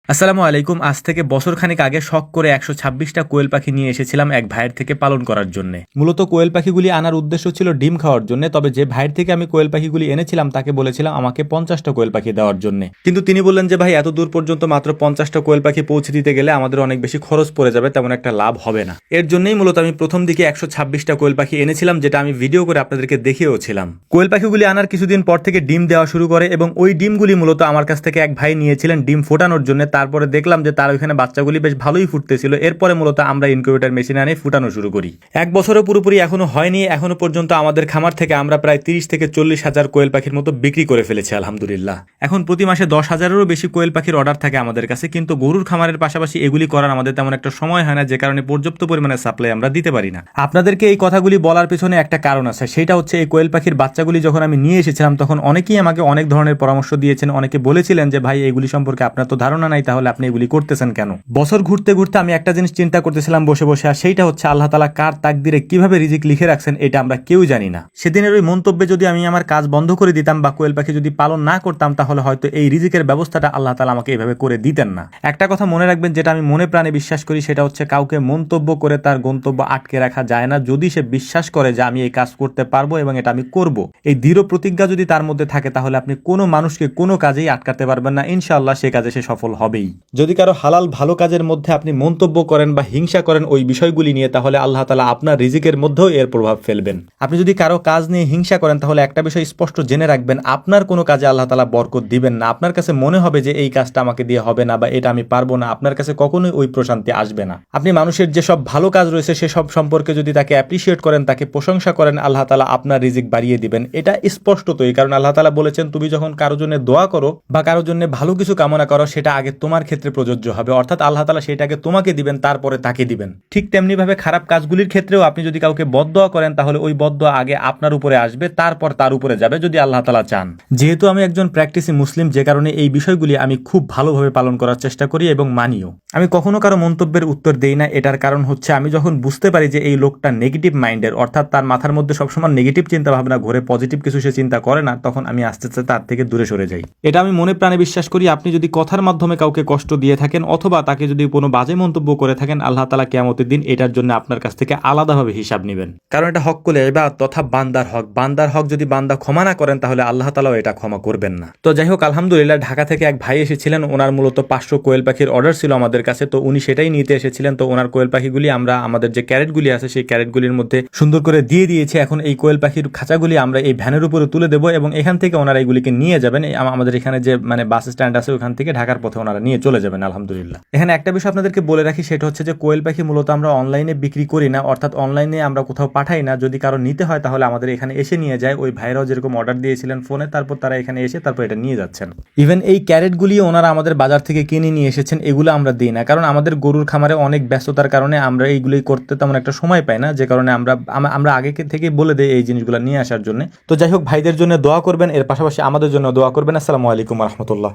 আসসালামু আলাইকুম। আজ থেকে বছরখানেক আগে শখ করে ১২৬টা কোয়েল পাখি নিয়ে এসেছিলাম এক ভাইয়ের থেকে পালন করার জন্য। মূলত কোয়েল পাখিগুলি আনার উদ্দেশ্য ছিল ডিম খাওয়ার জন্য, তবে যে ভাইয়ের থেকে আমি কোয়েল পাখিগুলি এনেছিলাম তাকে বলেছিলাম আমাকে ৫০টা কোয়েল পাখি দেওয়ার জন্য। কিন্তু তিনি বললেন যে ভাই, এত দূর পর্যন্ত মাত্র ৫০টা কোয়েল পাখি পৌঁছে দিতে গেলে আমাদের অনেক বেশি খরচ পড়ে যাবে, তেমন একটা লাভ হবে না। এর জন্যই মূলত আমি প্রথম দিকে ১২৬টা কোয়েল পাখি এনেছিলাম, যেটা আমি ভিডিও করে আপনাদেরকে দেখিয়েওছিলাম। কোয়েল পাখিগুলি আনার কিছুদিন পর থেকে ডিম দেওয়া শুরু করে এবং ওই ডিমগুলি মূলত আমার কাছ থেকে এক ভাই নিয়েছিলেন ডিম ফোটানোর জন্য। তারপরে দেখলাম যে তার ওইখানে বাচ্চাগুলি বেশ ভালোই ফুটতেছিল। এরপরে মূলত আমরা ইনকিউবেটর মেশিন আনে ফুটানো শুরু করি। এক বছরও পুরোপুরি এখনো হয়নি, এখনো পর্যন্ত আমাদের খামার থেকে আমরা প্রায় ৩০ থেকে ৪০ হাজার কোয়েল পাখির মতো বিক্রি করে ফেলেছি আলহামদুলিল্লাহ। এখন প্রতি মাসে ১০,০০০-এরও বেশি কোয়েল পাখির অর্ডার থাকে আমাদের কাছে, কিন্তু গরুর খামারের পাশাপাশি এগুলি করার আমাদের তেমন একটা সময় হয় না, যে কারণে পর্যাপ্ত পরিমাণে সাপ্লাই আমরা দিতে পারি না। আপনাদেরকে এই কথাগুলি বলার পেছনে একটা কারণ আছে, সেটা হচ্ছে এই কোয়েল পাখির বাচ্চাগুলি যখন আমি নিয়ে এসেছিলাম তখন অনেকেই আমাকে অনেক ধরনের পরামর্শ দিয়েছেন। অনেকে বলেছিলেন যে ভাই, এগুলি সম্পর্কে আপনার তো ধারণা নাই, তাহলে আপনি এগুলি করতেছেন কেন? বছর ঘুরতে ঘুরতে আমি একটা জিনিস চিন্তা করতেছিলাম বসে বসে, আর সেইটা হচ্ছে আল্লাহ তাআলা কার তাকদিরে কিভাবে রিজিক লিখে রাখছেন এটা আমরা কেউ জানি না। সেদিনের ওই মন্তব্যে যদি আমি আমার কাজ বন্ধ করে দিতাম বা কোয়েল পাখি যদি পালন না করতাম, তাহলে হয়তো এই রিজিকের ব্যবস্থাটা আল্লাহ তাআলা আমাকে এইভাবে করে দিতেন না। একটা কথা মনে রাখবেন, যেটা আমি মনে প্রাণে বিশ্বাস করি, সেটা হচ্ছে কাউকে মন্তব্য করে তার গন্তব্য আটকে রাখা যায় না। যদি সে বিশ্বাস করে যে আমি এই কাজ করতে পারবো এবং এটা আমি করব, এই দৃঢ় প্রতিজ্ঞা যদি তার মধ্যে থাকে, তাহলে আপনি কোনো মানুষকে কোনো কাজেই আটকাতে পারবেন না। ইনশাআল্লাহ সে কাজে সে সফল হবেই। যদি কারো হালাল ভালো কাজের মধ্যে আপনি মন্তব্য করেন বা হিংসা করেন ওই বিষয়গুলি নিয়ে, তাহলে আল্লাহ তাআলা আপনার রিজিকের মধ্যেও এর প্রভাব ফেলবেন। আপনি যদি কারো কাজ নিয়ে হিংসা করেন, তাহলে একটা বিষয় স্পষ্ট জেনে রাখবেন, আপনার কোনো কাজে আল্লাহ তাআলা বরকত দিবেন না। আপনার কাছে মনে হবে যে এই কাজটা আমাকে দিয়ে হবে না বা এটা আমি পারবো না, আপনার কাছে কখনোই ওই প্রশান্তি আসবে না। আপনি মানুষের যেসব ভালো কাজ রয়েছে সেসব সম্পর্কে যদি তাকে অ্যাপ্রিসিয়েট করেন, তাকে প্রশংসা করেন, আল্লাহ তাআলা আপনার রিজিক বাড়িয়ে দিবেন। এটা স্পষ্টতই, কারণ আল্লাহ তাআলা বলেছেন, তুমি যখন কারো জন্য দোয়া করো বা কারো জন্য ভালো কিছু কামনা করো, সেটা আগে তোমার ক্ষেত্রে প্রযোজ্য হবে, অর্থাৎ আল্লাহ তাআলা সেটাকে তোমাকে দিবেন, তারপরে তাকে দিবেন। ঠিক তেমনি ভাবে খারাপ কাজগুলির ক্ষেত্রেও আপনি যদি কাউকে বদদোয়া করেন, তাহলে ওই বদদোয়া আগে আপনার উপরে আসবে, তারপর তার উপরে যাবে, যদি আল্লাহ তাআলা চান। যেহেতু আমি একজন প্র্যাকটিসি মুসলিম, যে কারণে এই বিষয়গুলি আমি খুব ভালোভাবে পালন করার চেষ্টা করি এবং মানিও। আমি কখনো কারো মন্তব্যের উত্তর দেই না। এটার কারণ হচ্ছে আমি যখন বুঝতে পারি যে এই লোকটা নেগেটিভ মাইন্ডের, অর্থাৎ তার মাথার মধ্যে সবসময় নেগেটিভ চিন্তা ভাবনা ঘুরে, পজিটিভ কিছু সে চিন্তা করে না, তখন আমি আস্তে আস্তে তার থেকে দূরে সরে যাই। এটা আমি মনে প্রাণে বিশ্বাস করি। আপনি যদি কথার মাধ্যমে কাউকে কষ্ট দিয়ে থাকেন অথবা তাকে যদি কোনো বাজে মন্তব্য করে থাকেন, আল্লাহ তাআলা কিয়ামতের দিন এটার জন্য আপনার কাছ থেকে আলাদাভাবে হিসাব নেবেন। কারণ এটা হক্কুল ইবাদ তথা বান্দার হক। বান্দার হক যদি বান্দা ক্ষমা না করেন, তাহলে আল্লাহ তাআলাও এটা ক্ষমা করবেন না। তো যাই হোক, আলহামদুলিল্লাহ, ঢাকা থেকে এক ভাই এসেছিলেন। ওনার মূলত ৫০০ কোয়েল পাখির অর্ডার ছিল আমাদের কাছে, তো উনি সেটাই নিতে এসেছিলেন। তো ওনার কোয়েল পাখিগুলি আমরা আমাদের যে ক্যারেটগুলি আছে সেই ক্যারেটগুলির মধ্যে সুন্দর করে দিয়ে দিয়েছি। এখন এই কোয়েল পাখির খাঁচাগুলি আমরা এই ভ্যানের উপরে তুলে দেবো এবং এখান থেকে ওনারা এইগুলিকে নিয়ে যাবেন। আমাদের এখানে যে বাস স্ট্যান্ড আছে ওখান থেকে ঢাকার পথে ওনারা নিয়ে চলে যাবেন আলহামদুলিল্লাহ। এখানে একটা বিষয় আপনাদেরকে বলে রাখি, সেটা হচ্ছে যে কোয়েল পাখি মূলত আমরা অনলাইনে বিক্রি করি না, অর্থাৎ অনলাইনে আমরা কোথাও পাঠাই না। যদি কারো নিতে হয় তাহলে আমাদের এখানে এসে নিয়ে যায়। ওই ভাইরাও যেরকম অর্ডার দিয়েছিলেন ফোনে, তারপর তারা এখানে এসে তারপর এটা নিয়ে যাচ্ছেন। ইভেন এই ক্যারেটগুলি ওনারা আমাদের বাজার থেকে কিনে নিয়ে এসেছেন, এগুলো আমরা দিই না, কারণ আমাদের গরুর খামারে অনেক ব্যস্ততার কারণে আমরা এইগুলি করতে তেমন একটা সময় পাই না, যে কারণে আমরা আগে থেকে বলে দিই এই জিনিসগুলো নিয়ে আসার জন্য। তো যাই হোক, ভাইদের জন্য দোয়া করবেন, এর পাশাপাশি আমাদের জন্য দোয়া করবেন। আসসালামু আলাইকুম ওয়া রাহমাতুল্লাহ।